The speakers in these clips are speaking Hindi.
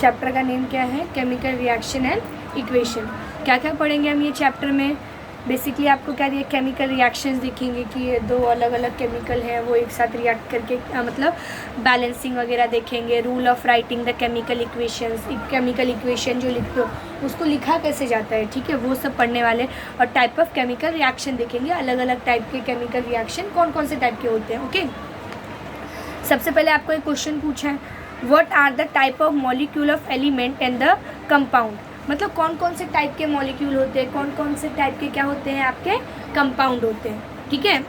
चैप्टर का नेम क्या है? Chemical reaction and equation. क्या क्या पढ़ेंगे हम ये चैप्टर में? बेसिकली आपको क्या दिया, केमिकल रिएक्शंस दिखेंगे कि ये दो अलग अलग केमिकल हैं वो एक साथ रिएक्ट करके मतलब बैलेंसिंग वगैरह देखेंगे। Rule of writing the chemical equations, chemical equation जो लिखते हो उसको लिखा कैसे जाता है, ठीक है, वो सब पढ़ने वाले। और टाइप ऑफ केमिकल रिएक्शन देखेंगे, अलग अलग टाइप के केमिकल रिएक्शन कौन कौन से टाइप के होते हैं। ओके, सबसे पहले आपको एक क्वेश्चन पूछा है, what are the type of molecule of element and the compound. मतलब कौन कौन से टाइप के मॉलिक्यूल होते हैं, कौन कौन से टाइप के क्या होते हैं आपके कंपाउंड होते हैं, ठीक है।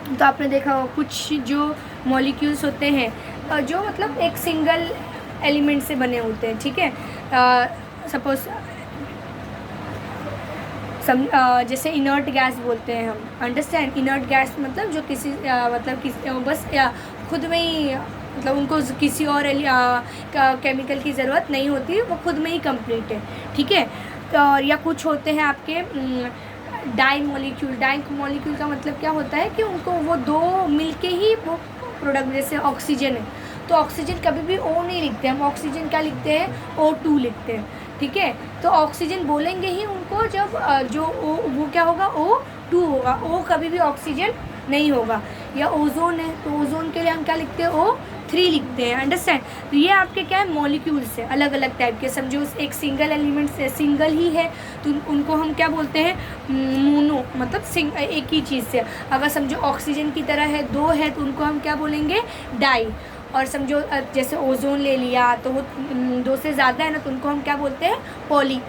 तो आपने देखा हो कुछ जो मॉलिक्यूल्स होते हैं जो मतलब एक सिंगल एलिमेंट से बने होते हैं, ठीक है। सपोज जैसे इनर्ट गैस बोलते हैं हम, अंडरस्टैंड। इनर्ट गैस मतलब जो किसी बस खुद में ही मतलब उनको किसी और केमिकल की ज़रूरत नहीं होती है, वो खुद में ही कंप्लीट है, ठीक है। तो या कुछ होते हैं आपके डाई मॉलिक्यूल। डाई मॉलिक्यूल का मतलब क्या होता है कि उनको वो दो मिलके ही वो प्रोडक्ट, जैसे ऑक्सीजन है तो ऑक्सीजन कभी भी O नहीं लिखते हम, ऑक्सीजन क्या लिखते हैं, O2 लिखते हैं, ठीक है। तो ऑक्सीजन बोलेंगे ही उनको जब जो वो क्या होगा, O2 होगा, O कभी भी ऑक्सीजन नहीं होगा। या ओजोन है तो ओजोन के लिए हम क्या लिखते हैं, O3 लिखते हैं, अंडरस्टैंड। तो ये आपके क्या है, मॉलिक्यूल्स है अलग अलग टाइप के। समझो एक सिंगल एलिमेंट से सिंगल ही है तो उनको हम क्या बोलते हैं, मोनो, मतलब एक ही चीज़ से। अगर समझो ऑक्सीजन की तरह है, दो है तो उनको हम क्या बोलेंगे, डाई। और समझो जैसे ओजोन ले लिया तो वो दो से ज़्यादा है ना, तो उनको हम क्या बोलते हैं, पॉली।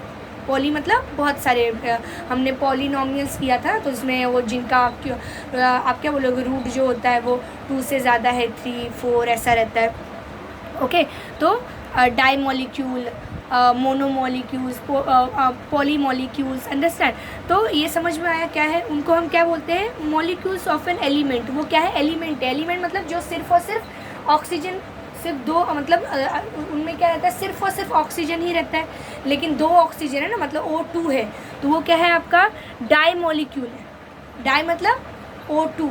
पॉली मतलब बहुत सारे, हमने पॉलिनोमियल्स किया था तो उसमें वो जिनका आप क्या बोलोगे, रूट जो होता है वो 2 से ज़्यादा है, 3, 4 ऐसा रहता है। ओके, तो डाई मॉलिक्यूल, मोनोमॉलिक्यूल्स, पॉलीमॉलिक्यूल्स, अंडरस्टैंड। तो ये समझ में आया क्या है, उनको हम क्या बोलते हैं, मॉलिक्यूल्स ऑफ एन एलिमेंट। वो क्या है, एलिमेंट है। एलिमेंट मतलब जो सिर्फ और सिर्फ ऑक्सीजन, सिर्फ दो, मतलब उनमें क्या रहता है, सिर्फ और सिर्फ ऑक्सीजन ही रहता है, लेकिन दो ऑक्सीजन है ना, मतलब O2 है तो वो क्या है आपका डाई मॉलिक्यूल है। डाई मतलब O2,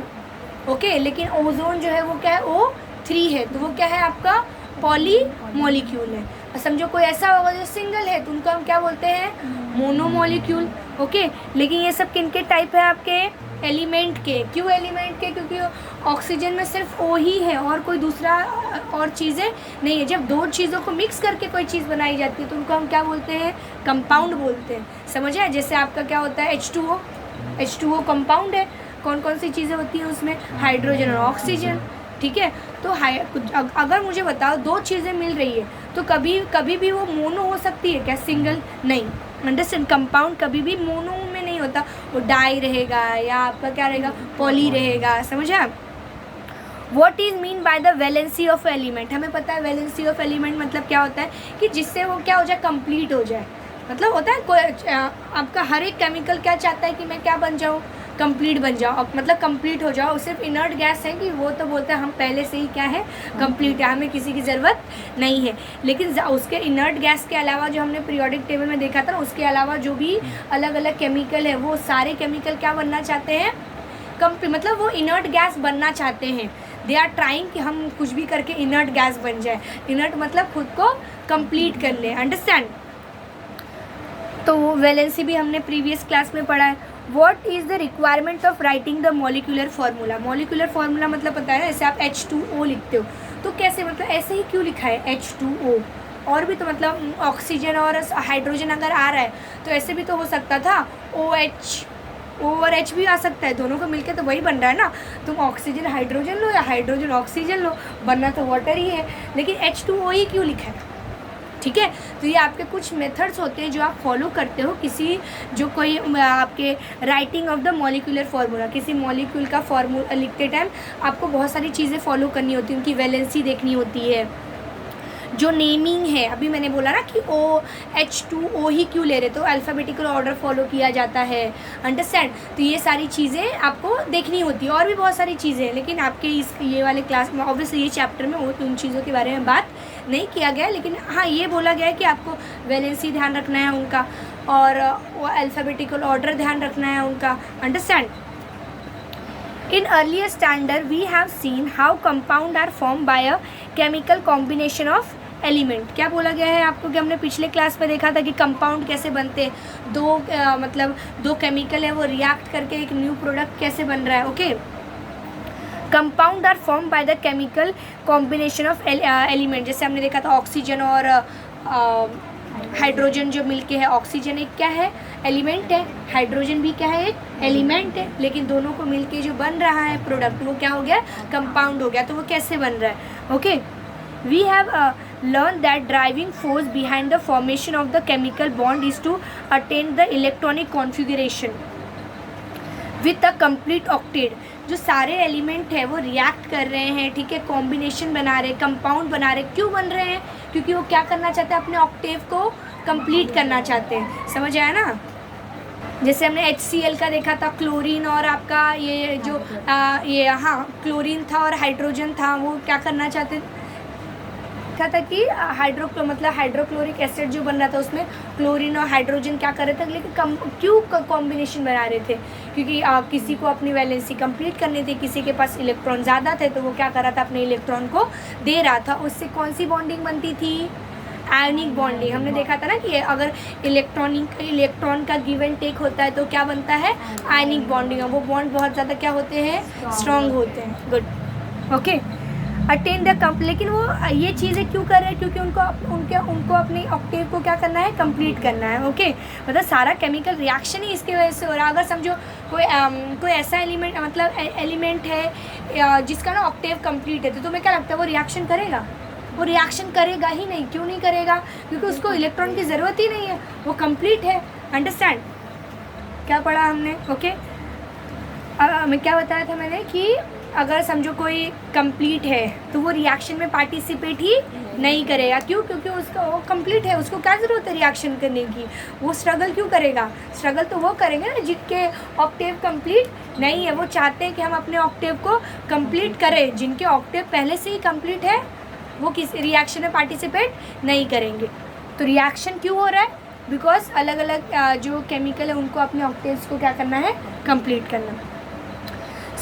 ओके। लेकिन ओजोन जो है वो क्या है, O3 है तो वो क्या है आपका पॉली मॉलिक्यूल है। और समझो कोई ऐसा होगा जो सिंगल है तो उनको हम क्या बोलते हैं, मोनोमॉलिक्यूल, ओके। लेकिन ये सब किन के टाइप है आपके, एलिमेंट के। क्यों एलिमेंट के, क्योंकि ऑक्सीजन में सिर्फ O ही है और कोई दूसरा और चीज़ें नहीं है। जब दो चीज़ों को मिक्स करके कोई चीज़ बनाई जाती है तो उनको हम क्या बोलते हैं, कंपाउंड बोलते हैं, समझ आए। जैसे आपका क्या होता है, H2O, H2O कंपाउंड है। कौन कौन सी चीज़ें होती हैं उसमें, हाइड्रोजन और ऑक्सीजन, ठीक है। तो अगर मुझे बताओ दो चीज़ें मिल रही है तो कभी भी वो मोनो हो सकती है क्या, सिंगल नहीं, अंडरस्टैंड। कंपाउंड कभी भी मोनो में नहीं होता, वो डाई रहेगा या आपका क्या रहेगा, पॉली रहेगा, समझा। What is mean by the valency of element. हमें पता है वैलेंसी ऑफ एलिमेंट मतलब क्या होता है कि जिससे वो क्या हो जाए, कंप्लीट हो जाए। मतलब होता है कोई आपका हर एक केमिकल क्या चाहता है कि मैं क्या बन जाऊँ, कंप्लीट बन जाओ, मतलब कंप्लीट हो जाओ। सिर्फ इनर्ट गैस है कि वो तो बोलते हैं हम पहले से ही क्या है, कंप्लीट है, हमें किसी की ज़रूरत नहीं है। लेकिन उसके इनर्ट गैस के अलावा जो हमने पीरियोडिक टेबल में देखा था ना, उसके अलावा जो भी अलग अलग केमिकल है वो सारे केमिकल क्या बनना चाहते हैं, मतलब वो इनर्ट गैस बनना चाहते हैं। दे आर ट्राइंग कि हम कुछ भी करके इनर्ट गैस बन जाए। इनर्ट मतलब खुद को कंप्लीट कर ले, अंडरस्टैंड। तो वैलेंसी भी हमने प्रीवियस क्लास में पढ़ा है। What is the requirement of writing the molecular formula? molecular formula मतलब पता है ना, जैसे आप H2O लिखते हो तो कैसे, मतलब ऐसे ही क्यों लिखा है H2O। और भी तो मतलब ऑक्सीजन और हाइड्रोजन अगर आ रहा है तो ऐसे भी तो हो सकता था, OH, O और H भी आ सकता है, दोनों को मिलके तो वही बन रहा है ना। तुम ऑक्सीजन हाइड्रोजन लो या हाइड्रोजन ऑक्सीजन लो, बनना तो वाटर ही है, लेकिन H2O ही क्यों लिखा है, ठीक है। तो ये आपके कुछ मेथड्स होते हैं जो आप फॉलो करते हो किसी, जो कोई आपके writing of the molecular formula, किसी मॉलिक्यूल का फार्मूला लिखते टाइम आपको बहुत सारी चीज़ें फॉलो करनी होती है। उनकी वैलेंसी देखनी होती है, जो नेमिंग है, अभी मैंने बोला ना कि H2O ही क्यों ले रहे, तो अल्फ़ाबेटिकल ऑर्डर फॉलो किया जाता है, अंडरस्टैंड। तो ये सारी चीज़ें आपको देखनी होती है, और भी बहुत सारी चीज़ें हैं, लेकिन आपके ये वाले क्लास में ऑब्वियसली ये चैप्टर में उन चीज़ों के बारे में बात नहीं किया गया है। लेकिन हाँ, ये बोला गया है कि आपको वैलेंसी ध्यान रखना है उनका, और वो अल्फ़ाबेटिकल ऑर्डर ध्यान रखना है उनका, understand. In earlier standard, we have seen how compound are formed by a chemical combination of element. क्या बोला गया है आपको कि हमने पिछले क्लास में देखा था कि कंपाउंड कैसे बनते हैं, मतलब दो केमिकल है वो रिएक्ट करके एक न्यू प्रोडक्ट कैसे बन रहा है। Okay, compound are form by the chemical combination of element. जैसे हमने देखा था ऑक्सीजन और हाइड्रोजन जो मिलके है, ऑक्सीजन एक क्या है, एलिमेंट है, हाइड्रोजन भी क्या है, एक एलिमेंट है, लेकिन दोनों को मिलके जो बन रहा है प्रोडक्ट वो क्या हो गया, कंपाउंड हो गया। तो वो कैसे बन रहा है। Okay, we have learn that driving force behind the formation of the chemical bond is to attain the electronic configuration with a complete octet। जो सारे एलिमेंट है वो रिएक्ट कर रहे हैं, ठीक है, कॉम्बिनेशन बना रहे, कंपाउंड बना रहे। क्यों बन रहे हैं? क्योंकि वो क्या करना चाहते हैं, अपने ऑक्टेव को कंप्लीट करना चाहते हैं। समझ आया ना। जैसे हमने HCl का देखा था, क्लोरीन और आपका ये जो क्लोरीन था और हाइड्रोजन था, वो क्या करना चाहते था कि हाइड्रोक्लोरिक एसिड जो बन रहा था उसमें क्लोरीन और हाइड्रोजन क्या कर रहे थे, लेकिन क्यों कॉम्बिनेशन बना रहे थे? क्योंकि किसी को अपनी वैलेंसी कंप्लीट करनी थी, किसी के पास इलेक्ट्रॉन ज़्यादा थे, तो वो क्या कर रहा था, अपने इलेक्ट्रॉन को दे रहा था। उससे कौन सी बॉन्डिंग बनती थी? Ionic bonding. हमने देखा था ना कि अगर इलेक्ट्रॉन का गिव एंड टेक होता है तो क्या बनता है, आयनिक बॉन्डिंग। वो बॉन्ड बहुत ज़्यादा क्या होते हैं, स्ट्रॉन्ग होते हैं। गुड। ओके, अटेन द लेकिन वो ये चीज़ें क्यों कर रहे हैं? क्योंकि उनको अपनी ऑक्टेव को क्या करना है, कंप्लीट करना है। ओके, मतलब सारा केमिकल रिएक्शन ही इसकी वजह से हो रहा है। अगर समझो कोई ऐसा एलिमेंट है जिसका ना ऑक्टेव कंप्लीट है, तो तुम्हें क्या लगता है वो रिएक्शन करेगा? वो रिएक्शन करेगा ही नहीं। क्यों नहीं करेगा? क्योंकि उसको इलेक्ट्रॉन की ज़रूरत ही नहीं है, वो कंप्लीट है। अंडरस्टैंड? क्या पढ़ा हमने? ओके, मैं क्या बताया था मैंने कि अगर समझो कोई कंप्लीट है तो वो रिएक्शन में पार्टिसिपेट ही नहीं करेगा। क्यों? क्योंकि वो कंप्लीट है, उसको क्या ज़रूरत है रिएक्शन करने की? वो स्ट्रगल क्यों करेगा? स्ट्रगल तो वो करेंगे ना जिनके ऑक्टेव कंप्लीट नहीं है। वो चाहते हैं कि हम अपने ऑक्टेव को कंप्लीट करें। जिनके ऑक्टेव पहले से ही कंप्लीट है वो किस रिएक्शन में पार्टिसिपेट नहीं करेंगे। तो रिएक्शन क्यों हो रहा है? बिकॉज अलग अलग जो केमिकल है उनको अपने ऑक्टेव्स को क्या करना है, कंप्लीट करना।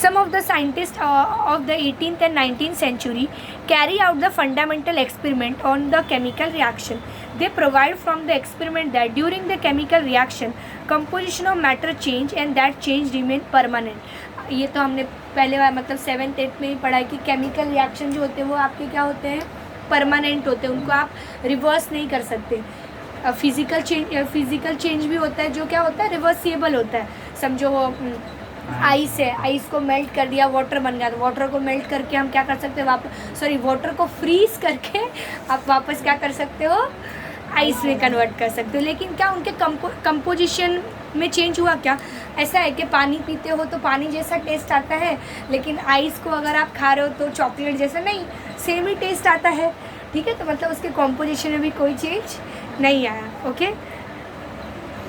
Some of the scientists of the 18th and 19th century carry out the fundamental experiment on the chemical reaction. They provide from the experiment that during the chemical reaction, composition of matter change and that change remain permanent. ये तो हमने पहले 7th 8th में ही पढ़ा है कि केमिकल रिएक्शन जो होते हैं वो आपके क्या होते हैं, परमानेंट होते हैं, उनको आप रिवर्स नहीं कर सकते। फिज़िकल चेंज भी होता है जो क्या होता है, रिवर्सिबल होता है। समझो आइस है, आइस को मेल्ट कर दिया, वाटर बन गया, तो वाटर को मेल्ट करके हम क्या कर सकते हैं, वाटर को फ्रीज करके आप वापस क्या कर सकते हो, आइस में कन्वर्ट कर सकते हो। लेकिन क्या उनके कंपोजिशन में चेंज हुआ? क्या ऐसा है कि पानी पीते हो तो पानी जैसा टेस्ट आता है, लेकिन आइस को अगर आप खा रहे हो तो चॉकलेट जैसा नहीं, सेम ही टेस्ट आता है। ठीक है, तो मतलब उसके कंपोजिशन में भी कोई चेंज नहीं आया। Okay,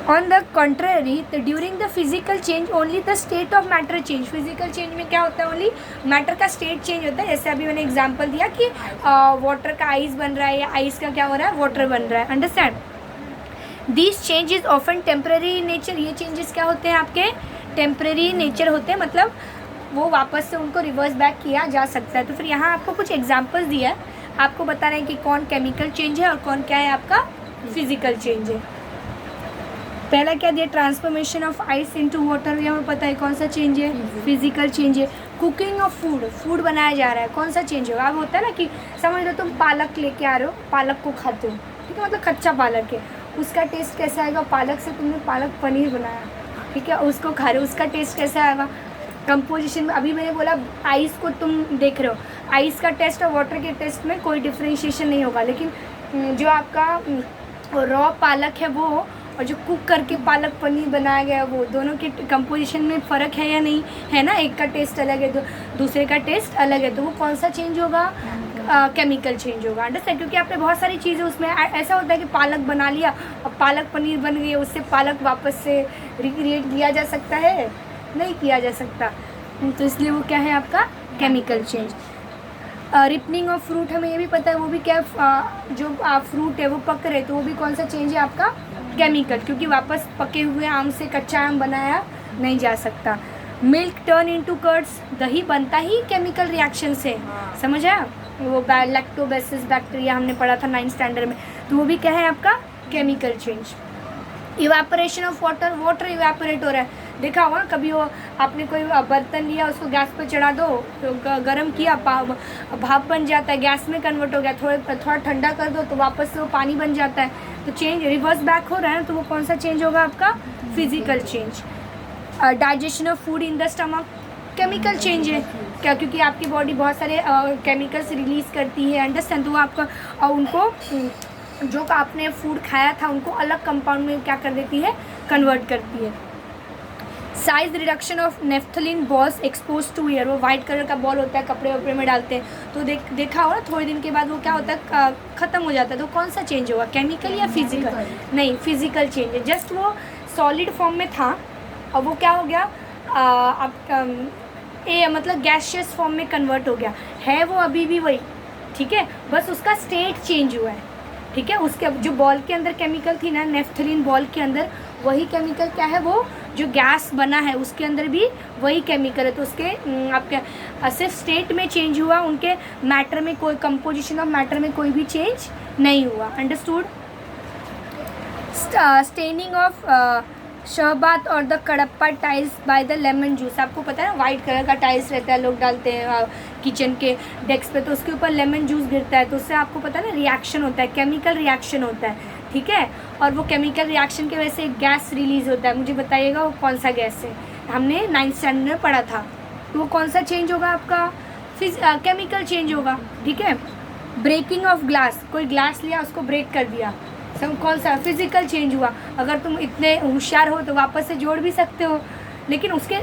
On the contrary, during the physical change only the state of matter change. Physical change में क्या होता है, only matter का state change होता है। जैसे अभी मैंने एग्जांपल दिया कि वाटर का आइस बन रहा है या आइस का क्या हो रहा है, वाटर बन रहा है। Understand? These changes often temporary in nature. ये चेंजेस क्या होते हैं आपके, टेम्परेरी नेचर होते हैं, मतलब वो वापस से उनको रिवर्स बैक किया जा सकता है। तो फिर यहाँ आपको कुछ एग्जाम्पल्स दिया है, आपको बता रहे हैं कि कौन केमिकल चेंज है और कौन क्या है आपका फिजिकल चेंज है। पहला क्या दिया, transformation of ice into water, ये हमें पता है कौन सा चेंज है, फिजिकल चेंज है। कुकिंग ऑफ फूड बनाया जा रहा है, कौन सा चेंज होगा? अब होता है ना कि समझ लो तुम पालक लेके आ रहे हो, पालक को खाते हो, ठीक है, मतलब कच्चा पालक है, उसका टेस्ट कैसा आएगा? पालक से तुमने पालक पनीर बनाया, ठीक है, उसको खा रहे हो, उसका टेस्ट कैसा आएगा? कंपोजिशन में अभी मैंने बोला आइस को तुम देख रहे हो, आइस का टेस्ट और वाटर के टेस्ट में कोई डिफ्रेंशिएशन नहीं होगा, लेकिन जो आपका रॉ पालक है वो और जो कुक करके पालक पनीर बनाया गया वो दोनों के कंपोजिशन में फ़र्क है या नहीं है ना? एक का टेस्ट अलग है तो दूसरे का टेस्ट अलग है, तो वो कौन सा चेंज होगा? केमिकल चेंज होगा। अंडरस्टैंड? क्योंकि आपने बहुत सारी चीज़ें उसमें ऐसा होता है कि पालक बना लिया और पालक पनीर बन गई, उससे पालक वापस से रिक्रिएट किया जा सकता है? नहीं किया जा सकता, तो इसलिए वो क्या है आपका chemical change. Ripening of fruit, हमें ये भी पता है वो भी क्या, जो फ्रूट है वो पक रहे तो वो भी कौन सा चेंज है आपका? केमिकल, क्योंकि वापस पके हुए आम से कच्चा आम बनाया नहीं जा सकता। मिल्क टर्न इनटू कर्ड्स, दही बनता ही केमिकल रिएक्शन से, समझ आया? वो लैक्टोबैसिलस बैक्टीरिया हमने पढ़ा था 9th स्टैंडर्ड में, तो वो भी क्या है आपका chemical change. Evaporation of water, water evaporate हो रहा है, देखा होगा कभी वो आपने कोई बर्तन लिया उसको गैस पर चढ़ा दो तो गर्म किया, भाप बन जाता है, गैस में कन्वर्ट हो गया, थोड़ा ठंडा कर दो तो वापस से वो पानी बन जाता है, तो चेंज रिवर्स बैक हो रहा है, तो वो कौन सा चेंज होगा आपका physical change. Digestion of food in the stomach chemical change है क्या, क्योंकि आपकी बॉडी बहुत सारे केमिकल्स रिलीज़ करती है, अंडरस्टैंड, तो वो आपका उनको जो आपने फूड खाया था उनको अलग कंपाउंड में क्या कर देती है, कन्वर्ट करती है। Size reduction of naphthalene balls expose to air, वो वाइट कलर का बॉल होता है, कपड़े वपड़े में डालते हैं, तो देखा हो ना थोड़े दिन के बाद वो क्या होता है, ख़त्म हो जाता है, तो कौन सा चेंज होगा, केमिकल या फिजिकल? नहीं, फिजिकल चेंज है। जस्ट वो सॉलिड फॉर्म में था और वो क्या हो गया, मतलब गैसियस फॉर्म में कन्वर्ट हो गया है, वो अभी भी वही, ठीक है, बस उसका स्टेट चेंज हुआ है, ठीक है। उसके जो बॉल के अंदर केमिकल थी ना, नेफ्थलीन बॉल के अंदर, वही केमिकल क्या है, वो जो गैस बना है उसके अंदर भी वही केमिकल है, तो उसके आपके सिर्फ स्टेट में चेंज हुआ, उनके मैटर में कोई कंपोजिशन ऑफ मैटर में कोई भी चेंज नहीं हुआ, अंडरस्टूड। स्टेनिंग ऑफ शहबात और the Kadapa tiles by the lemon juice, आपको पता है ना वाइट कलर का टाइल्स रहता है, लोग डालते हैं किचन के डेस्क पे, तो उसके ऊपर लेमन जूस गिरता है, तो उससे आपको पता है ना रिएक्शन होता है, केमिकल रिएक्शन होता है, ठीक है, और वो केमिकल रिएक्शन की वजह से गैस रिलीज़ होता है, मुझे बताइएगा वो कौन सा गैस है, हमने 9th स्टैंडर्ड में पढ़ा था, तो वो कौन सा चेंज होगा आपका, केमिकल चेंज होगा, ठीक है। ब्रेकिंग ऑफ ग्लास, कोई ग्लास लिया उसको ब्रेक कर दिया, सब कौन सा फिजिकल चेंज हुआ। अगर तुम इतने होशियार हो तो वापस से जोड़ भी सकते हो, लेकिन उसके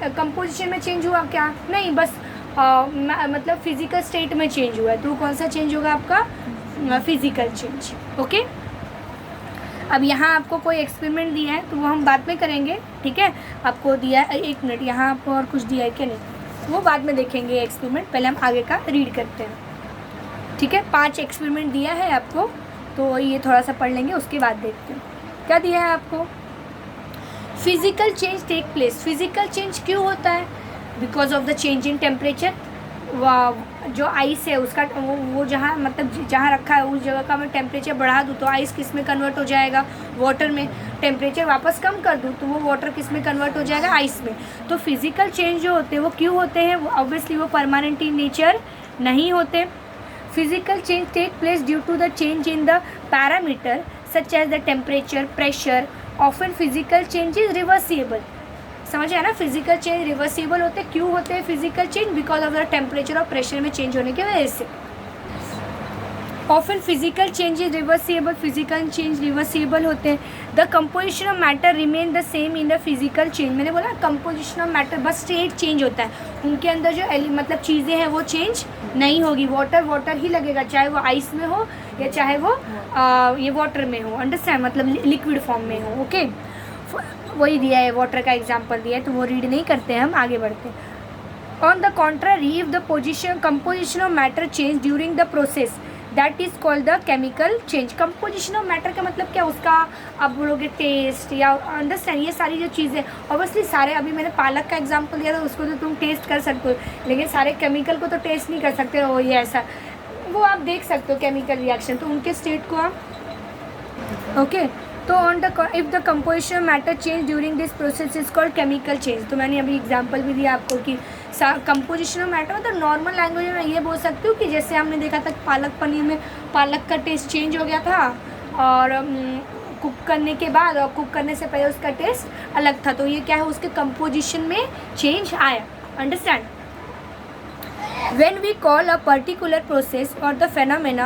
कंपोजिशन में चेंज हुआ क्या, नहीं, बस मतलब फिजिकल स्टेट में चेंज हुआ है, तो कौन सा चेंज होगा आपका फिजिकल चेंज, ओके। अब यहाँ आपको कोई एक्सपेरिमेंट दिया है तो वो हम बाद में करेंगे, ठीक है, आपको दिया है, एक मिनट, यहाँ आपको और कुछ दिया है क्या, नहीं, वो बाद में देखेंगे एक्सपेरिमेंट, पहले हम आगे का रीड करते हैं, ठीक है। 5 एक्सपेरिमेंट दिया है आपको, तो ये थोड़ा सा पढ़ लेंगे, उसके बाद देखते हैं क्या दिया है आपको। Physical change take place, physical change क्यों होता है, because of the change in temperature, जो आइस है उसका वो जहाँ मतलब जहाँ रखा है उस जगह का मैं टेम्परेचर बढ़ा दूँ तो आइस किस में कन्वर्ट हो जाएगा, वाटर में। टेम्परेचर वापस कम कर दूँ तो वो वाटर किस में कन्वर्ट हो जाएगा, आइस में। तो फिजिकल चेंज जो होते हैं वो क्यों होते हैं, वो ऑब्वियसली वो परमानेंट इन नेचर नहीं होते। Physical change take place due to the change in the parameter such as the temperature, pressure. Often physical change is reversible, समझ आया ना, फिजिकल चेंज रिवर्सिबल होते हैं। क्यों होते हैं physical change, because of the temperature और प्रेशर में चेंज होने की वजह से। Often physical change is reversible, physical change reversible होते हैं। The composition of matter remain the same in the physical change, मैंने बोला कंपोजिशन ऑफ मैटर बस स्टेट चेंज होता है, उनके अंदर जो मतलब चीज़ें हैं वो चेंज नहीं होगी। वाटर वाटर ही लगेगा, चाहे वो आइस में हो या चाहे वो ये वाटर में हो, अंडरस्टैंड, मतलब लिक्विड फॉर्म में हो, ओके। वही दिया है, वाटर का एग्जाम्पल दिया है, तो वो रीड नहीं करते हैं, हम आगे बढ़ते हैं। On the contrary, if the composition of matter change during the process that is called the chemical change. Composition of matter का मतलब क्या, उसका आप बोलोगे टेस्ट या अंडरस्टैंड, ये सारी जो चीज़ें ऑब्वियसली सारे, अभी मैंने पालक का एग्जांपल दिया था, उसको तो तुम टेस्ट कर सकते हो, लेकिन सारे केमिकल को तो टेस्ट नहीं कर सकते हो, ये ऐसा वो आप देख सकते हो केमिकल रिएक्शन, तो उनके स्टेट को आप ओके। तो on the if the composition of matter change during this process is called chemical change. तो मैंने अभी एग्जांपल भी दिया आपको कि कंपोजिशन ऑफ मैटर मतलब नॉर्मल लैंग्वेज में ये बोल सकती हूँ कि जैसे हमने देखा था पालक पनीर में पालक का टेस्ट चेंज हो गया था, और कुक करने के बाद और कुक करने से पहले उसका टेस्ट अलग था, तो ये क्या है, उसके कंपोजिशन में चेंज आया, understand. When we call a particular process or the phenomena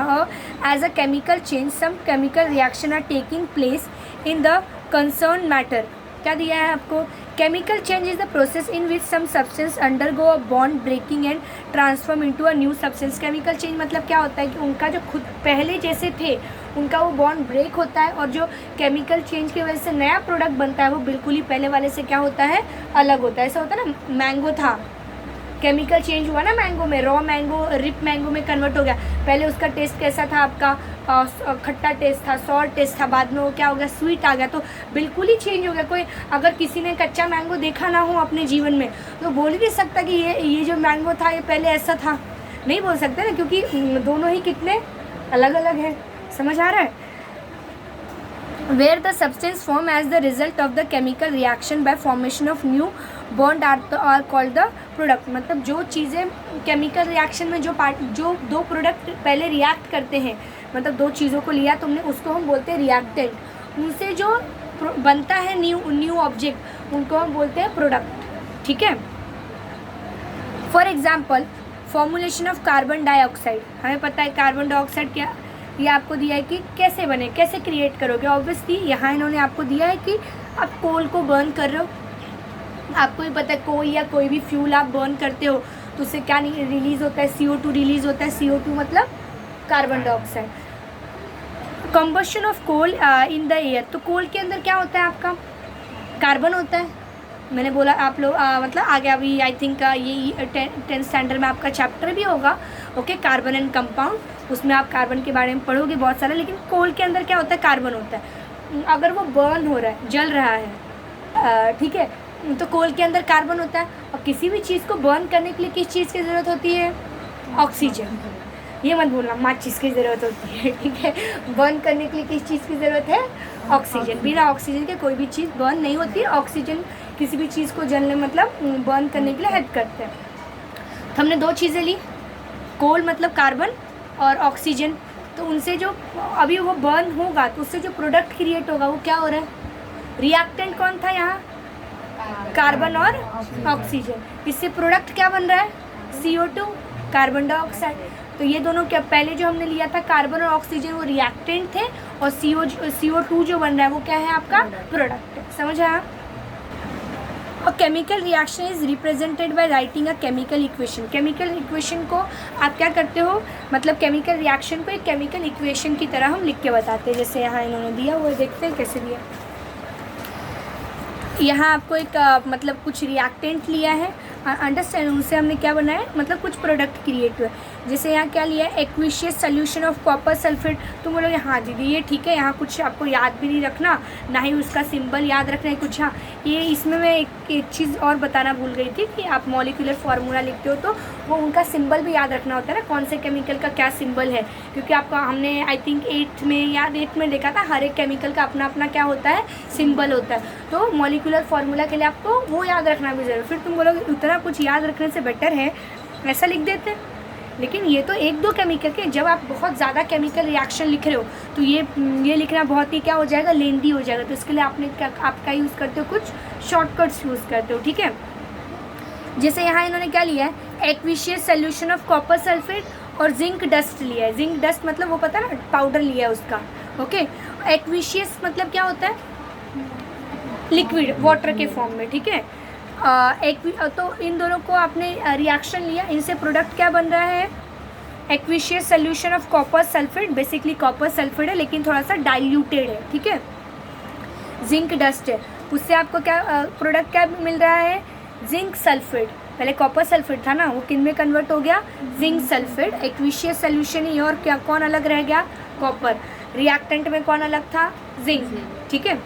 as a chemical change, some chemical reaction are taking place in the concerned matter. क्या दिया है आपको, chemical change is the process in which some substance undergo a bond breaking and transform into a new substance. chemical change मतलब क्या होता है कि उनका जो खुद पहले जैसे थे उनका वो बॉन्ड ब्रेक होता है, और जो केमिकल चेंज की वजह से नया प्रोडक्ट बनता है वो बिल्कुल ही पहले वाले से क्या होता है, अलग होता है। ऐसा होता है ना, मैंगो था, केमिकल चेंज हुआ ना मैंगो में, रॉ मैंगो रिप मैंगो में कन्वर्ट हो गया। पहले उसका टेस्ट कैसा था आपका, खट्टा टेस्ट था, सॉर टेस्ट था, बाद में वो क्या हो गया, स्वीट आ गया, तो बिल्कुल ही चेंज हो गया। कोई अगर किसी ने कच्चा मैंगो देखा ना हो अपने जीवन में तो बोल ही नहीं सकता कि ये जो मैंगो था ये पहले ऐसा था, नहीं बोल सकते ना, क्योंकि दोनों ही कितने अलग अलग हैं। समझ आ रहा है? Where the substance form as the result of the chemical reaction by formation of new bond are called the product. मतलब जो चीज़ें केमिकल रिएक्शन में जो दो प्रोडक्ट पहले रिएक्ट करते हैं, मतलब दो चीज़ों को लिया तुमने, उसको हम बोलते हैं रिएक्टेंट। उनसे जो बनता है न्यू ऑब्जेक्ट, उनको हम बोलते हैं प्रोडक्ट। ठीक है। For example formulation of carbon dioxide. हमें पता है कार्बन डाइऑक्साइड क्या, ये आपको दिया है कि कैसे बने, कैसे क्रिएट करोगे। ऑब्वियसली यहाँ इन्होंने आपको दिया है कि आप कोल को बर्न कर रहे हो, आपको भी पता है कोई या कोई भी फ्यूल आप बर्न करते हो तो उससे क्या रिलीज़ होता है, CO2 रिलीज़ होता है। CO2 मतलब carbon dioxide. Combustion of coal in the air. तो कोल के अंदर क्या होता है आपका, कार्बन होता है। मैंने बोला आप लोग मतलब आगे अभी आई थिंक ये 10th स्टैंडर्ड में आपका चैप्टर भी होगा, ओके, कार्बन एंड कंपाउंड, उसमें आप कार्बन के बारे में पढ़ोगे बहुत सारा। लेकिन कोल के अंदर क्या होता है, कार्बन होता है। अगर वो बर्न हो रहा है, जल रहा है, ठीक है, तो कोल के अंदर कार्बन होता है। और किसी भी चीज़ को बर्न करने के लिए किस चीज़ की ज़रूरत होती है, ऑक्सीजन। ये मत बोलना माचिस की ज़रूरत होती है, ठीक है। बर्न करने के लिए किस चीज़ की ज़रूरत है, ऑक्सीजन। बिना ऑक्सीजन के कोई भी चीज़ बर्न नहीं होती है। ऑक्सीजन किसी भी चीज़ को जलने मतलब बर्न करने के लिए हेल्प करते हैं। तो हमने दो चीज़ें ली, कोल मतलब कार्बन और ऑक्सीजन। तो उनसे जो अभी वो बर्न होगा तो उससे जो प्रोडक्ट क्रिएट होगा वो क्या हो रहा है, रिएक्टेंट कौन था यहाँ, कार्बन और ऑक्सीजन। इससे प्रोडक्ट क्या बन रहा है, CO2 कार्बन डाइऑक्साइड। तो ये दोनों क्या, पहले जो हमने लिया था कार्बन और ऑक्सीजन वो रिएक्टेंट थे, और CO2 जो बन रहा है वो क्या है, आपका प्रोडक्ट। समझ आया? और chemical reaction is represented by writing a chemical equation. Chemical equation को आप क्या करते हो, मतलब केमिकल रिएक्शन को एक केमिकल इक्वेशन की तरह हम लिख के बताते हैं। जैसे यहाँ इन्होंने दिया हुआ, देखते हैं कैसे दिया। यहाँ आपको एक मतलब कुछ रिएक्टेंट लिया है, अंडरस्टैंड, उनसे हमने क्या बनाया, मतलब कुछ प्रोडक्ट क्रिएट हुआ। जैसे यहाँ क्या लिया है, aqueous solution of copper sulphate. तुम बोलोगे हाँ दीदी ये ठीक है, यहाँ कुछ आपको याद भी नहीं रखना, ना ही उसका सिंबल याद रखना है कुछ। हाँ, ये इसमें मैं एक चीज़ और बताना भूल गई थी कि आप मॉलिक्यूलर फार्मूला लिखते हो तो वो उनका सिंबल भी याद रखना होता है ना, कौन से केमिकल का क्या सिंबल है। क्योंकि आपका हमने आई थिंक 8th में देखा था, हर एक केमिकल का अपना अपना क्या होता है, सिंबल होता है। तो मॉलिक्यूलर फार्मूला के लिए आपको वो याद रखना भी ज़रूरी। फिर तुम बोलोगे उतना कुछ याद रखने से बेटर है ऐसा लिख देते। लेकिन ये तो एक दो केमिकल के, जब आप बहुत ज़्यादा केमिकल रिएक्शन लिख रहे हो तो ये लिखना बहुत ही क्या हो जाएगा, लेंदी हो जाएगा। तो इसके लिए आपका यूज़ करते हो, कुछ शॉर्टकट्स यूज़ करते हो, ठीक है। जैसे यहाँ इन्होंने क्या लिया है, aqueous solution of copper sulphate और जिंक डस्ट लिया है। जिंक डस्ट मतलब वो पता है ना, पाउडर लिया है उसका, ओके। एक्विशियस मतलब क्या होता है, लिक्विड वाटर के फॉर्म में, ठीक है। तो इन दोनों को आपने रिएक्शन लिया, इनसे प्रोडक्ट क्या बन रहा है, aqueous solution of copper sulphate. Basically copper sulphate है लेकिन थोड़ा सा डाइल्यूटेड है, ठीक है। जिंक डस्ट है, उससे आपको क्या प्रोडक्ट क्या मिल रहा है, जिंक सल्फेट। पहले कॉपर सल्फेट था ना, वो किन में कन्वर्ट हो गया, जिंक सल्फेट। एक्विशियस सोल्यूशन ही, और क्या कौन अलग रह गया, कॉपर। रिएक्टेंट में कौन अलग था, जिंक, ठीक है।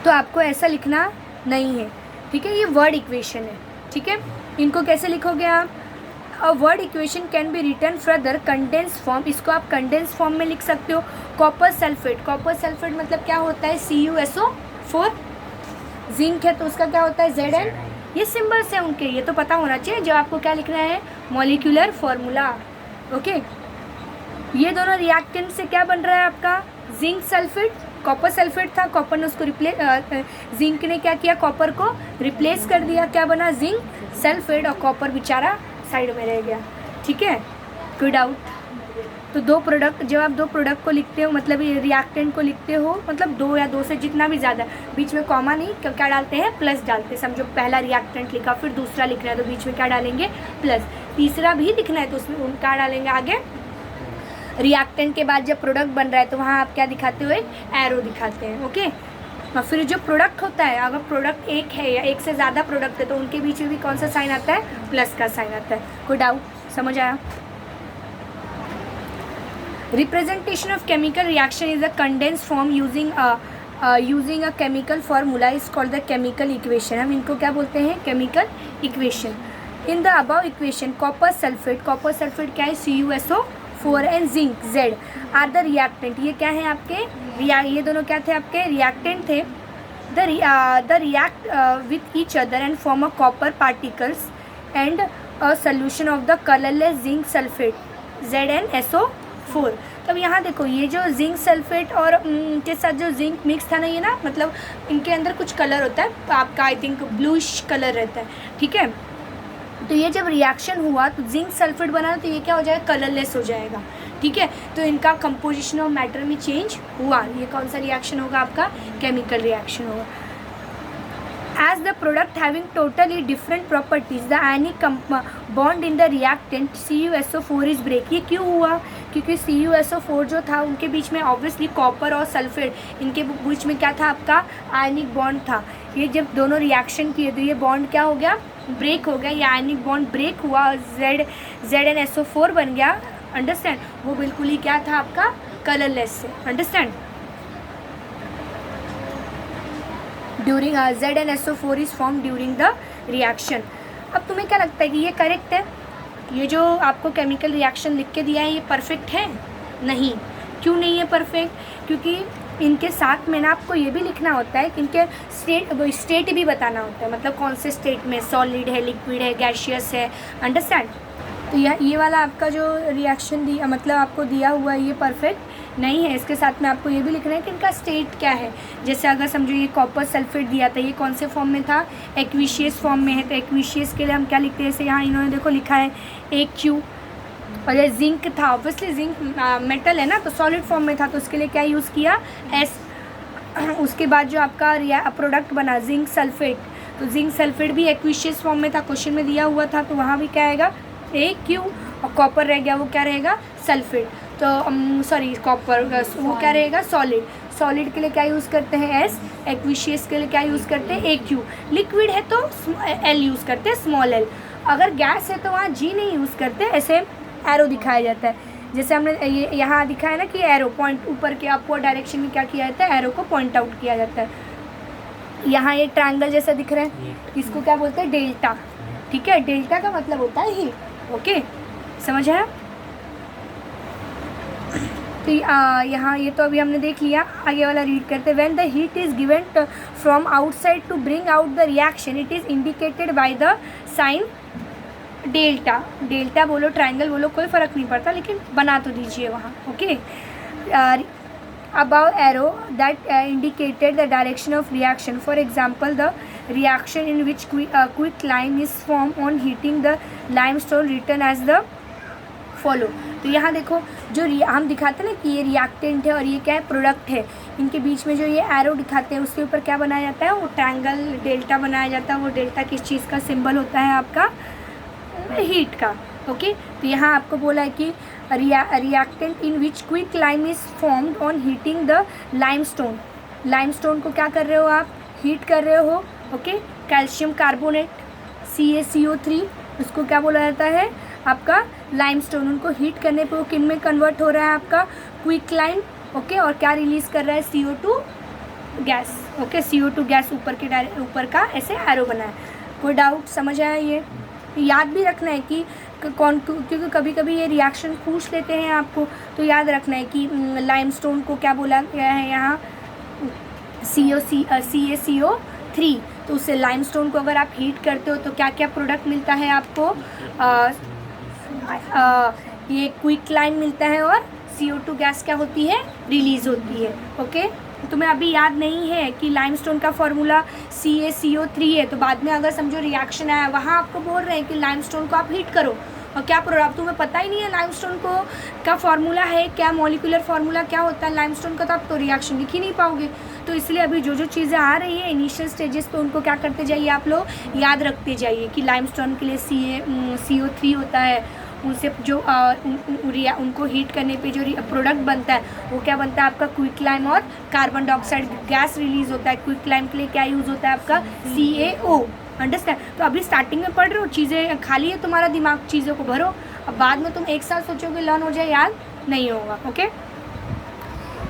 तो आपको ऐसा लिखना नहीं है, ठीक है। ये वर्ड इक्वेशन है, ठीक है। इनको कैसे लिखोगे आप, a word equation can be written further condense form. इसको आप कंडेंस फॉर्म में लिख सकते हो। कॉपर सल्फेट, कॉपर सल्फेट मतलब क्या होता है, CuSO4। जिंक है तो उसका क्या होता है, Zn। ये सिंबल्स हैं उनके, ये तो पता होना चाहिए। जब आपको क्या लिखना है, मॉलिक्यूलर फार्मूला, ओके। ये दोनों रिएक्टेंट से क्या बन रहा है आपका, जिंक सल्फेट। कॉपर सल्फेट था, कॉपर ने उसको जिंक ने क्या किया, कॉपर को रिप्लेस कर दिया, क्या बना, जिंक सल्फेट। और कॉपर बेचारा साइड में रह गया, ठीक है। कोई डाउट? तो दो प्रोडक्ट, जब आप दो प्रोडक्ट को लिखते हो, मतलब ये रिएक्टेंट को लिखते हो, मतलब दो या दो से जितना भी ज़्यादा, बीच में कॉमा नहीं, क्या डालते हैं, प्लस डालते हैं। समझो पहला रिएक्टेंट लिखा, फिर दूसरा लिख रहा है तो बीच में क्या डालेंगे, प्लस। तीसरा भी लिखना है तो उसमें उन क्या डालेंगे आगे, रिएक्टेंट के बाद जब प्रोडक्ट बन रहा है तो वहाँ आप क्या दिखाते हो, एक एरो दिखाते हैं, ओके। और फिर जो प्रोडक्ट होता है, अगर प्रोडक्ट एक है या एक से ज़्यादा प्रोडक्ट है तो उनके बीच में भी कौन सा साइन आता है, प्लस का साइन आता है। कोई डाउट, समझ आया? Representation of chemical reaction is a condense form using a chemical formula is called the chemical equation. हम इनको क्या बोलते हैं, chemical equation. In the above equation copper sulphate क्या है CuSO4 and zinc Z are the reactant, ये क्या है आपके ये दोनों क्या थे आपके रिएक्टेंट थे। The react with each other and form a copper particles and a solution of the colourless zinc sulphate ZnSO4। तब यहाँ देखो ये जो जिंक सल्फेट और के साथ जो जिंक मिक्स था ना, ये ना मतलब इनके अंदर कुछ कलर होता है आपका, आई थिंक ब्लूइश कलर रहता है, ठीक है। तो ये जब रिएक्शन हुआ तो जिंक सल्फेट बना तो ये क्या हो जाएगा, कलरलेस हो जाएगा, ठीक है। तो इनका कंपोजिशन ऑफ मैटर में चेंज हुआ। ये कौन सा रिएक्शन होगा आपका, केमिकल रिएक्शन होगा। As the product having totally different properties, the ionic bond in the reactant CuSO4 is break। ये क्यों हुआ, क्योंकि CuSO4 जो था उनके बीच में ऑब्वियसली कॉपर और सल्फेट, इनके बीच में क्या था आपका, आयनिक बॉन्ड था। ये जब दोनों रिएक्शन किए तो ये बॉन्ड क्या हो गया, ब्रेक हो गया, ये आयनिक बॉन्ड ब्रेक हुआ और ZnSO4 बन गया, अंडरस्टैंड। वो बिल्कुल ही क्या था आपका, कलरलेस से, understand. During ZnSO4 is form during the reaction. अब तुम्हें क्या लगता है कि ये करेक्ट है, ये जो आपको केमिकल रिएक्शन लिख के दिया है ये परफेक्ट है? नहीं। क्यों नहीं है परफेक्ट, क्योंकि इनके साथ में ना आपको ये भी लिखना होता है कि इनके स्टेट भी बताना होता है, मतलब कौन से स्टेट में सॉलिड है, लिक्विड है, गैशियस है, अंडरस्टैंड। तो ये वाला आपका जो रिएक्शन दिया मतलब आपको दिया हुआ है ये परफेक्ट नहीं है। इसके साथ में आपको ये भी लिखना है कि इनका स्टेट क्या है। जैसे अगर समझो ये कॉपर सल्फेट दिया था, ये कौन से फॉर्म में था, एक्विशियस फॉर्म में है। तो एक्विशियस के लिए हम क्या लिखते हैं, जैसे यहाँ इन्होंने देखो लिखा है AQ। और ये जिंक था, ऑब्वियसली जिंक मेटल है ना, तो सॉलिड फॉर्म में था, तो उसके लिए क्या यूज़ किया, S। उसके बाद जो आपका प्रोडक्ट बना जिंक सल्फेट, तो जिंक सल्फेट भी एक्विशियस फॉर्म में था, क्वेश्चन में दिया हुआ था, तो वहाँ भी क्या आएगा AQ। और कॉपर रह गया, वो क्या रहेगा, सल्फेट। तो सॉरी कॉपर, वो क्या रहेगा, सॉलिड। सॉलिड के लिए क्या यूज़ करते हैं, S। एक्विशियस के लिए क्या यूज़ करते हैं, AQ। लिक्विड है तो L यूज़ करते हैं, स्मॉल l। अगर गैस है तो वहाँ G नहीं यूज़ करते, ऐसे एरो दिखाया जाता है। जैसे हमने ये यहाँ दिखाया ना कि एरो पॉइंट ऊपर के अपवर्ड डायरेक्शन में क्या किया जाता है, एरो को पॉइंट आउट किया जाता है। यहाँ ये ट्रायंगल जैसा दिख रहा है, इसको क्या बोलते हैं, डेल्टा, ठीक है। डेल्टा का मतलब होता है हीट, ओके, समझ आया। तो यहाँ ये तो अभी हमने देख लिया, आगे वाला रीड करते हैं। When the heat is given from outside to bring out the reaction it is indicated by the sign delta. Delta बोलो, ट्रायंगल बोलो, कोई फ़र्क नहीं पड़ता, लेकिन बना तो दीजिए वहाँ, okay. above arrow that indicated the direction of reaction. For example, the reaction in which quicklime is formed on heating the limestone written as the follow. तो यहाँ देखो जो हम दिखाते हैं ना कि ये रिएक्टेंट है और ये क्या है, प्रोडक्ट है, इनके बीच में जो ये एरो दिखाते हैं उसके ऊपर क्या बनाया जाता है, वो ट्रायंगल डेल्टा बनाया जाता है। वो डेल्टा किस चीज़ का सिंबल होता है, आपका हीट का, ओके। तो यहाँ आपको बोला है कि reactant in which quicklime is formed on heating the limestone. Limestone को क्या कर रहे हो आप, हीट कर रहे हो, ओके। कैल्शियम कार्बोनेट CaCO3, उसको क्या बोला जाता है, आपका लाइमस्टोन। उनको हीट करने पे वो किन में कन्वर्ट हो रहा है, आपका क्विकलाइम, ओके। और क्या रिलीज़ कर रहा है, CO2 gas, okay. CO2 gas ऊपर का ऐसे एरो बना है। कोई डाउट, समझ आया? ये याद भी रखना है कि क्योंकि कभी कभी ये रिएक्शन पूछ लेते हैं आपको, तो याद रखना है कि लाइमस्टोन को क्या बोला गया है यहाँ, CaCO3। तो उससे लाइमस्टोन को अगर आप हीट करते हो तो क्या क्या प्रोडक्ट मिलता है आपको, ये क्विकलाइम मिलता है और CO2 गैस क्या होती है, रिलीज़ होती है, ओके। तुम्हें अभी याद नहीं है कि लाइमस्टोन का फॉर्मूला CaCO3 है, तो बाद में अगर समझो रिएक्शन आया, वहाँ आपको बोल रहे हैं कि लाइमस्टोन को आप हीट करो, और क्या प्रोडक्ट तुम्हें पता ही नहीं है लाइमस्टोन को का फॉर्मूला है क्या, मॉलिक्यूलर फार्मूला क्या होता है लाइमस्टोन का, तो आप तो रिएक्शन लिख ही नहीं पाओगे। तो इसलिए अभी जो जो चीज़ें आ रही है इनिशियल स्टेजेस पे, उनको क्या करते जाइए आप लोग, याद रखते जाइए कि लाइमस्टोन के लिए CO3 होता है, उनसे जो उनको हीट करने पे जो प्रोडक्ट बनता है वो क्या बनता है, आपका क्विकलाइम और कार्बन डाइऑक्साइड गैस रिलीज़ होता है। क्विकलाइम के लिए क्या यूज़ होता है, आपका CaO, अंडरस्टैंड। तो अभी स्टार्टिंग में पढ़ रहे हो, चीज़ें खाली है तुम्हारा दिमाग, चीज़ों को भरो। अब बाद में तुम एक साथ सोचोगे लर्न हो जाए, याद नहीं होगा, ओके।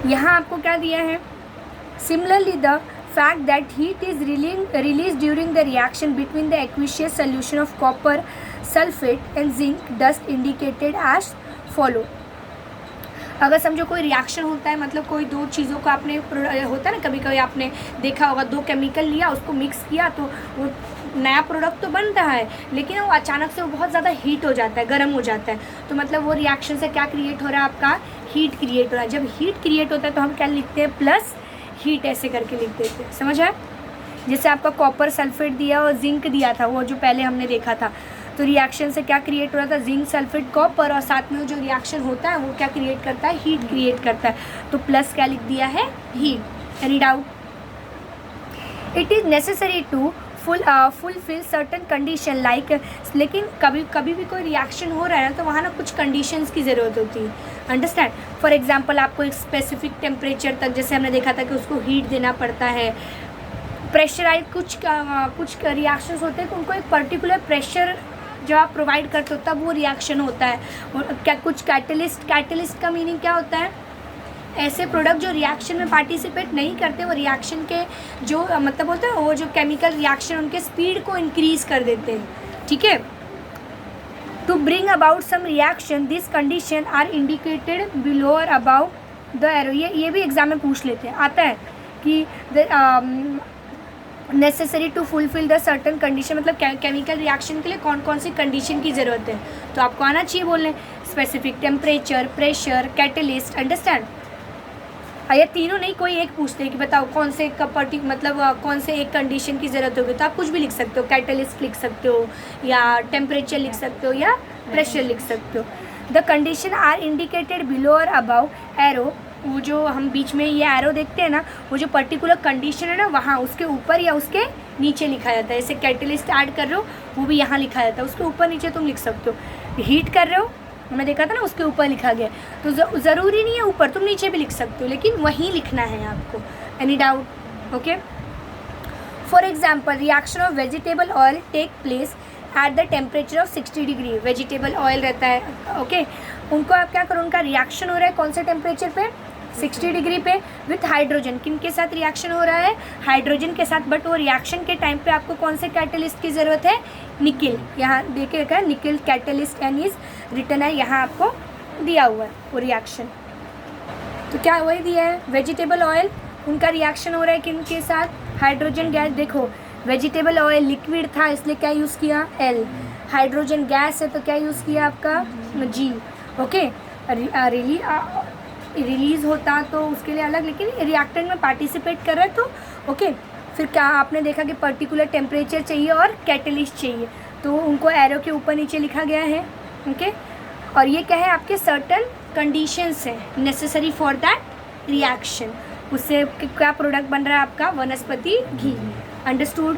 यहाँ आपको क्या दिया है, similarly the fact that heat is released during the reaction between the aqueous solution of copper sulfate and zinc dust indicated as follow. अगर समझो कोई रिएक्शन होता है, मतलब कोई दो चीज़ों का आपने होता है ना, कभी कभी आपने देखा होगा, दो केमिकल लिया, उसको मिक्स किया तो वो नया प्रोडक्ट तो बन रहा है, लेकिन वो अचानक से वो बहुत ज़्यादा हीट हो जाता है, गर्म हो जाता है, तो मतलब वो रिएक्शन से क्या क्रिएट हो रहा है, आपका हीट क्रिएट हो रहा है. जब हीट क्रिएट होता है तो हम क्या लिखते हैं, प्लस हीट ऐसे करके लिख देते हैं. समझ है? जैसे आपका कॉपर सल्फेट दिया और जिंक दिया था, वो जो पहले हमने देखा था, तो रिएक्शन से क्या क्रिएट हो रहा था, जिंक सल्फेट कॉपर, और साथ में जो रिएक्शन होता है वो क्या क्रिएट करता है, हीट क्रिएट करता है, तो प्लस क्या लिख दिया है, heat. Any doubt? It is necessary to fulfil certain condition like, लेकिन कभी भी कोई रिएक्शन हो रहा है ना, तो वहाँ ना कुछ कंडीशंस की ज़रूरत होती है. अंडरस्टैंड? फॉर एग्जांपल आपको एक स्पेसिफिक टेम्परेचर तक, जैसे हमने देखा था कि उसको हीट देना पड़ता है. प्रेशराइज कुछ रिएक्शंस होते हैं कि उनको एक पर्टिकुलर प्रेशर जब आप प्रोवाइड करते हो तब वो रिएक्शन होता है. क्या कुछ कैटलिस्ट का मीनिंग क्या होता है, ऐसे प्रोडक्ट जो रिएक्शन में पार्टिसिपेट नहीं करते, वो रिएक्शन के जो मतलब होता है, वो जो केमिकल रिएक्शन उनके स्पीड को इंक्रीज कर देते हैं. ठीक है? To bring about some reaction this condition are indicated below और अबाउ द एरो. ये भी एग्जाम में पूछ लेते हैं, आता है कि necessary to fulfil the certain condition, मतलब केमिकल रिएक्शन के लिए कौन कौन सी कंडीशन की ज़रूरत है, तो आपको आना चाहिए बोलने. Specific temperature, pressure, catalyst. Understand? ये तीनों नहीं, कोई एक पूछते हैं कि बताओ कौन से मतलब कौन से एक कंडीशन की ज़रूरत होगी, तो आप कुछ भी लिख सकते हो, कैटलिस्ट लिख सकते हो, या टेम्परेचर लिख सकते हो, या प्रेशर लिख सकते हो. The condition are indicated below और अबाउ एरो. वो जो हम बीच में ये एरो देखते हैं ना, वो जो पर्टिकुलर कंडीशन है ना, वहाँ उसके ऊपर या उसके नीचे लिखा जाता है. जैसे कैटलिस्ट ऐड कर रहे हो, वो भी यहाँ लिखा जाता है, उसके ऊपर नीचे तुम लिख सकते हो. हीट कर रहे हो, हमने देखा था ना, उसके ऊपर लिखा गया, तो ज़रूरी नहीं है ऊपर, तुम नीचे भी लिख सकते हो, लेकिन वहीं लिखना है आपको. Any doubt? Okay. For example, reaction of vegetable oil take place at the temperature of 60 degree. Vegetable oil रहता है, ओके, उनको आप क्या करो, उनका रिएक्शन हो रहा है कौन से टेम्परेचर पे, 60 डिग्री पे, विथ हाइड्रोजन. किन के साथ रिएक्शन हो रहा है, हाइड्रोजन के साथ. बट वो रिएक्शन के टाइम पे आपको कौन से कैटलिस्ट की ज़रूरत है, निकिल. यहाँ देखिए रखा है nickel catalyst and is return है, यहाँ आपको दिया हुआ है वो रिएक्शन. तो क्या वही दिया है, वेजिटेबल ऑयल, उनका रिएक्शन हो रहा है किन के साथ, हाइड्रोजन गैस. देखो वेजिटेबल ऑयल लिक्विड था, इसलिए क्या यूज़ किया, एल. हाइड्रोजन गैस है तो क्या यूज़ किया आपका, जी. ओके. रिलीज़ होता तो उसके लिए अलग, लेकिन रिएक्टेंट में पार्टिसिपेट कर रहा है तो ओके. फिर क्या आपने देखा कि पर्टिकुलर टेम्परेचर चाहिए और कैटलिस्ट चाहिए, तो उनको एरो के ऊपर नीचे लिखा गया है. ओके. और ये क्या है, आपके सर्टन कंडीशंस हैं नेसेसरी फॉर दैट रिएक्शन. उससे क्या प्रोडक्ट बन रहा है आपका, वनस्पति घी. अंडरस्टूड?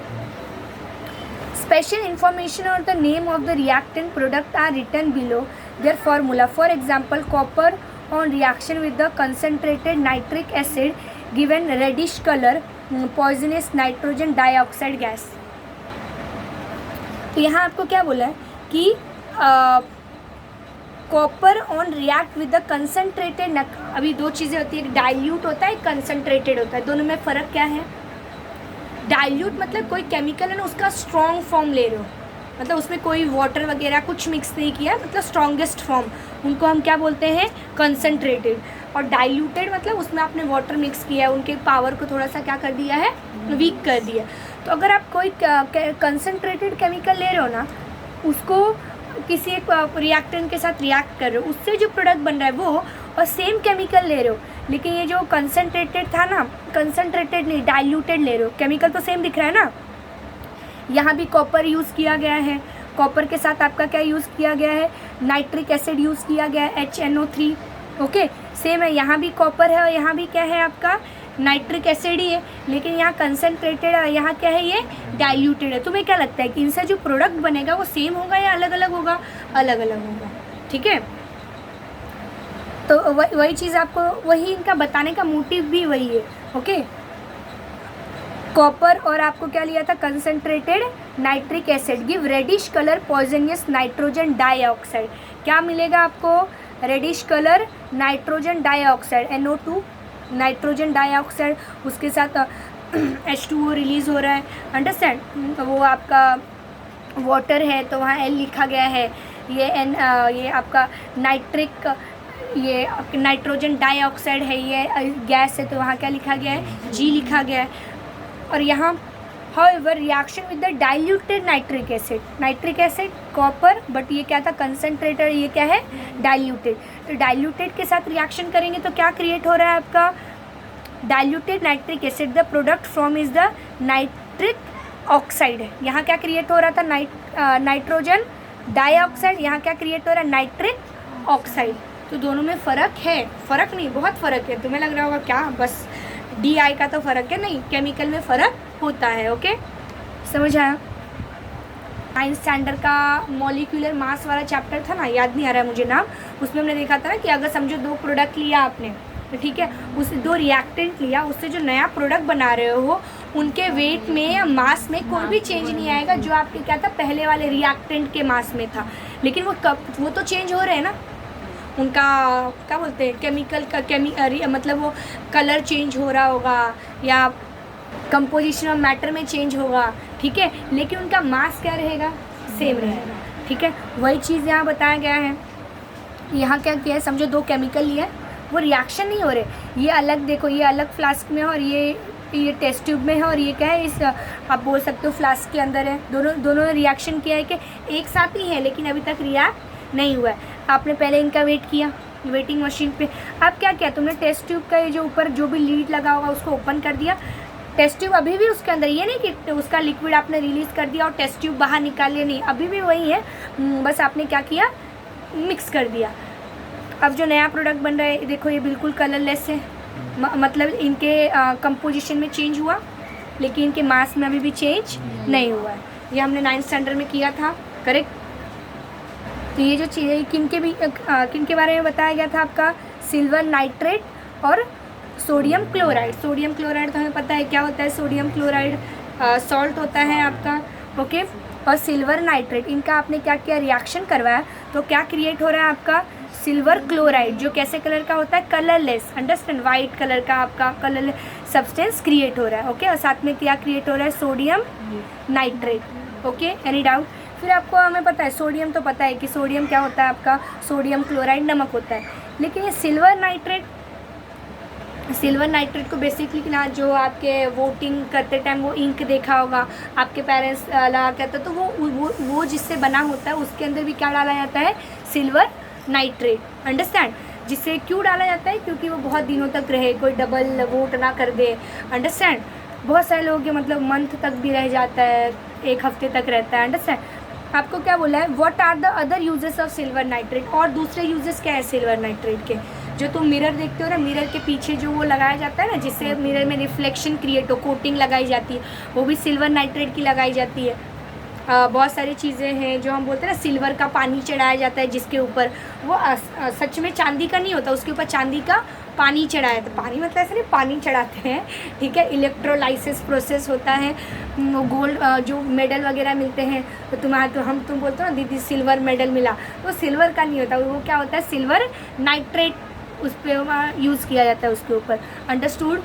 स्पेशल इंफॉर्मेशन और the name of the reactant product are written below their formula. For example, copper on reaction with the concentrated nitric acid given reddish color poisonous nitrogen dioxide gas. तो यहाँ आपको क्या बोला है कि copper on react with the concentrated. अभी दो चीज़ें होती है, डाइल्यूट होता है, कंसनट्रेटेड होता है, दोनों में फ़र्क क्या है. डाइल्यूट मतलब कोई केमिकल है ना, उसका स्ट्रॉन्ग फॉर्म ले रहे हो, मतलब उसमें कोई वाटर वगैरह कुछ मिक्स नहीं किया, मतलब स्ट्रॉन्गेस्ट फॉर्म, उनको हम क्या बोलते हैं, कंसनट्रेटेड. और डाइल्यूटेड मतलब उसमें आपने वाटर मिक्स किया है, उनके पावर को थोड़ा सा क्या कर दिया है, वीक कर दिया. तो अगर आप कोई कंसनट्रेटेड केमिकल ले रहे हो ना, उसको किसी एक रिएक्टेंट के साथ रिएक्ट कर रहे हो, उससे जो प्रोडक्ट बन रहा है वो, और सेम केमिकल ले रहे हो, लेकिन ये जो कंसनट्रेटेड था ना, कंसनट्रेटेड नहीं डाइल्यूटेड ले रहे हो, केमिकल तो सेम दिख रहा है ना. यहाँ भी कॉपर यूज़ किया गया है, कॉपर के साथ आपका क्या यूज़ किया गया है, नाइट्रिक एसिड यूज़ किया गया है, HNO3. ओके. सेम है, यहाँ भी कॉपर है और यहाँ भी क्या है आपका, नाइट्रिक एसिड ही है, लेकिन यहाँ कंसनट्रेटेड है, यहाँ क्या है, ये डाइल्यूटेड है. तुम्हें क्या लगता है कि इनसे जो प्रोडक्ट बनेगा वो सेम होगा या अलग अलग होगा, अलग अलग होगा. ठीक है. तो वही चीज़ आपको, वही इनका बताने का मोटिव भी वही है. ओके. कॉपर और आपको क्या लिया था, concentrated nitric acid give reddish colour poisonous nitrogen dioxide. क्या मिलेगा आपको, reddish colour nitrogen dioxide, NO2 nitrogen dioxide. उसके साथ H2O रिलीज़ हो रहा है, अंडरस्टैंड। वो आपका वाटर है तो वहाँ L लिखा गया है। ये आपका नाइट्रिक, ये नाइट्रोजन डाइऑक्साइड है, ये गैस है तो वहाँ क्या लिखा गया है, G लिखा गया है। और यहाँ however reaction with the diluted nitric acid copper, but ये क्या था, कंसनट्रेटर, ये क्या है, डाइल्यूटेड। तो डाइल्यूटेड के साथ रिएक्शन करेंगे तो क्या क्रिएट हो रहा है आपका, diluted nitric acid, the product from is the nitric oxide है। यहाँ क्या क्रिएट हो रहा था, नाइट्रोजन डाइऑक्साइड, यहाँ क्या क्रिएट हो रहा है, नाइट्रिक ऑक्साइड। तो दोनों में फ़र्क है, फ़र्क नहीं, बहुत फ़र्क है। तुम्हें लग रहा होगा क्या बस DI का तो फ़र्क है, नहीं, केमिकल में फ़र्क होता है। ओके, समझ आया। 9th स्टैंडर्ड का मॉलिक्यूलर मास वाला चैप्टर था ना, याद नहीं आ रहा है मुझे नाम, उसमें हमने देखा था ना कि अगर समझो 2 प्रोडक्ट लिया आपने, तो ठीक है, उस 2 रिएक्टेंट लिया, उससे जो नया प्रोडक्ट बना रहे हो उनके वेट में या मास में कोई भी चेंज नहीं आएगा, जो आपके क्या था, पहले वाले रिएक्टेंट के मास में था। लेकिन वो तो चेंज हो रहे हैं ना, उनका क्या बोलते हैं, केमिकल का मतलब वो कलर चेंज हो रहा होगा या कंपोजिशन ऑफ मैटर में चेंज होगा, ठीक है, लेकिन उनका मास क्या रहेगा, सेम रहेगा, ठीक है। वही चीज़ यहाँ बताया गया है। यहाँ क्या किया है, समझो 2 केमिकल लिए, वो रिएक्शन नहीं हो रहे, ये अलग, देखो ये अलग फ्लास्क में है और ये टेस्ट ट्यूब में है, और ये क्या है, इस आप बोल सकते हो फ्लास्क के अंदर है। दोनों ने रिएक्शन किया है कि एक साथ ही है, लेकिन अभी तक रिएक्ट नहीं हुआ है। आपने पहले इनका वेट किया वेटिंग मशीन पे, अब क्या किया तुमने, टेस्ट ट्यूब का ये जो ऊपर जो भी लीड लगा होगा उसको ओपन कर दिया, टेस्ट ट्यूब अभी भी उसके अंदर, ये नहीं कि उसका लिक्विड आपने रिलीज़ कर दिया और टेस्ट ट्यूब बाहर निकाल लिया, नहीं, अभी भी वही है, बस आपने क्या किया, मिक्स कर दिया। अब जो नया प्रोडक्ट बन रहा है, देखो ये बिल्कुल कलरलेस है, मतलब इनके कंपोजिशन में चेंज हुआ, लेकिन इनके मास में अभी भी चेंज नहीं हुआ है। ये हमने 9th स्टैंडर्ड में किया था, करेक्ट। तो ये जो चीज़ें किनके बारे में बताया गया था आपका, सिल्वर नाइट्रेट और सोडियम क्लोराइड। सोडियम क्लोराइड तो हमें पता है क्या होता है, सोडियम क्लोराइड सॉल्ट होता है आपका, ओके। और सिल्वर नाइट्रेट, इनका आपने क्या किया, रिएक्शन करवाया, तो क्या क्रिएट हो रहा है आपका, सिल्वर क्लोराइड, जो कैसे कलर का होता है, कलरलेस, अंडरस्टैंड, वाइट कलर का आपका कलरलेस सब्सटेंस क्रिएट हो रहा है, ओके। और साथ में क्या क्रिएट हो रहा है, sodium nitrate, okay. Any doubt. फिर आपको हमें पता है सोडियम, तो पता है कि सोडियम क्या होता है आपका, सोडियम क्लोराइड, नमक होता है। लेकिन ये सिल्वर नाइट्रेट को बेसिकली ना, जो आपके वोटिंग करते टाइम वो इंक देखा होगा आपके पेरेंट्स लगा करते, तो वो जिससे बना होता है उसके अंदर भी क्या डाला जाता है, सिल्वर नाइट्रेट, अंडरस्टैंड। जिससे क्यों डाला जाता है, क्योंकि वो बहुत दिनों तक रहे, कोई डबल वोट ना कर दे, अंडरस्टैंड। बहुत सारे लोग के मतलब मंथ तक भी रह जाता है, 1 हफ्ते तक रहता है, अंडरस्टैंड। आपको क्या बोला है, what are the other uses of silver nitrate, और दूसरे यूजेस क्या है सिल्वर नाइट्रेट के। जो तुम मिरर देखते हो ना, मिरर के पीछे जो वो लगाया जाता है ना, जिससे मिरर में रिफ्लेक्शन क्रिएट हो, कोटिंग लगाई जाती है, वो भी सिल्वर नाइट्रेट की लगाई जाती है। बहुत सारी चीज़ें हैं जो हम बोलते हैं ना, सिल्वर का पानी चढ़ाया जाता है जिसके ऊपर, वो सच में चांदी का नहीं होता, उसके ऊपर चांदी का पानी चढ़ाया, तो पानी मतलब ऐसे नहीं, पानी चढ़ाते हैं, ठीक है। इलेक्ट्रोलाइसिस प्रोसेस होता है, गोल्ड जो मेडल वगैरह मिलते हैं, तो तुम बोलते हो ना दीदी सिल्वर मेडल मिला, तो सिल्वर का नहीं होता, वो क्या होता है, सिल्वर नाइट्रेट, उस पर यूज़ किया जाता है उसके ऊपर, अंडरस्टूड।